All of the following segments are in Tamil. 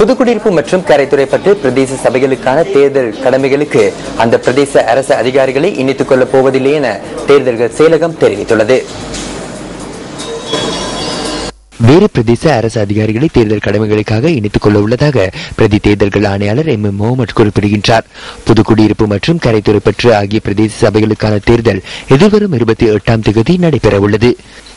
புதுக்குடியிருப்பு மற்றும் கரைத்துறைப்பட்டு பிரதேச சபைகளுக்கான தேர்தல் கடமைகளுக்கு அந்த பிரதேச அரசு அதிகாரிகளை இணைத்துக் கொள்ளப் போவதில்லை என தேர்தல்கள் செயலகம் தெரிவித்துள்ளது. வேறு பிரதேச அரசு அதிகாரிகளை தேர்தல் கடமைகளுக்காக இணைத்துக் கொள்ள உள்ளதாக பிரதி தேர்தல்கள் ஆணையாளர் எம் முகமது குறிப்பிடுகின்றார். புதுக்குடியிருப்பு மற்றும் கரைத்துறைப்பற்று ஆகிய பிரதேச சபைகளுக்கான தேர்தல் எதிர்வரும் 28ஆம் தேதி நடைபெற உள்ளது.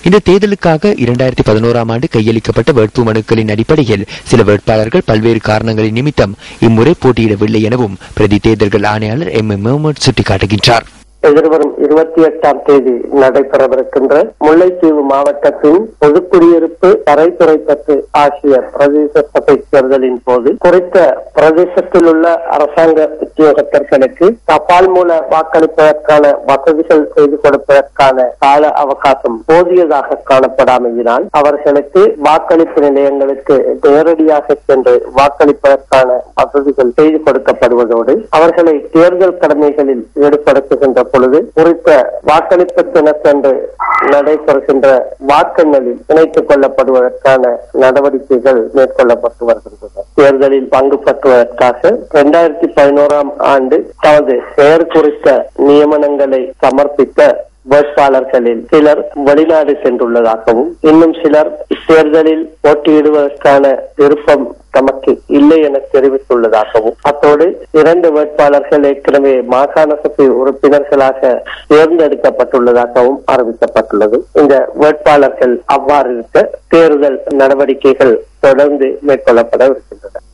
இந்த தேர்தலுக்காக 2011ஆம் ஆண்டு கையளிக்கப்பட்ட வேட்பு மனுக்களின் அடிப்படையில் சில வேட்பாளர்கள் பல்வேறு காரணங்களின் நிமித்தம் இம்முறை போட்டியிடவில்லை எனவும் பிரதி தேர்தல்கள் ஆணையாளர் எம் முகமது சுட்டிக்காட்டுகின்றார். எதிர்வரும் 28ஆம் தேதி நடைபெறவிருக்கின்ற முல்லைத்தீவு மாவட்டத்தின் பொதுக்குடியிருப்பு கரைத்துறைப்பற்று ஆகிய பிரதேச சபை தேர்தலின் போது குறித்த பிரதேசத்தில் உள்ள அரசாங்க உத்தியோகத்தர்களுக்கு தபால் மூல வாக்களிப்பதற்கான வசதிகள் செய்து கொடுப்பதற்கான கால அவகாசம் போதியதாக காணப்படாமையினால் அவர்களுக்கு வாக்களிப்பு நிலையங்களுக்கு நேரடியாக சென்று வாக்களிப்பதற்கான வசதிகள் செய்து கொடுக்கப்படுவதோடு அவர்களை தேர்தல் கடமைகளில் ஈடுபடுத்துகின்ற பொழுது குறித்த வாக்களிப்பு தினத்தன்று நடைபெறுகின்ற வாக்கெண்ணில் இணைத்துக் கொள்ளப்படுவதற்கான நடவடிக்கைகள் மேற்கொள்ளப்பட்டு வருகின்றன. தேர்தலில் பங்கு பெற்றுவதற்காக 2011ஆம் ஆண்டு தமது பெயர் குறித்த நியமனங்களை சமர்ப்பித்த வேட்பாளர்களில் சிலர் வெளிநாடு சென்றுள்ளதாகவும் இன்னும் சிலர் தேர்தலில் போட்டியிடுவதற்கான விருப்பம் தமக்கு இல்லை என தெரிவித்துள்ளதாகவும் அத்தோடு 2 வேட்பாளர்கள் ஏற்கனவே மாகாண சபை உறுப்பினர்களாக தேர்ந்தெடுக்கப்பட்டுள்ளதாகவும் அறிவிக்கப்பட்டுள்ளது. இந்த வேட்பாளர்கள் அவ்வாறு இருக்க தேர்தல் நடவடிக்கைகள் தொடர்ந்து மேற்கொள்ளப்பட இருக்கின்றன.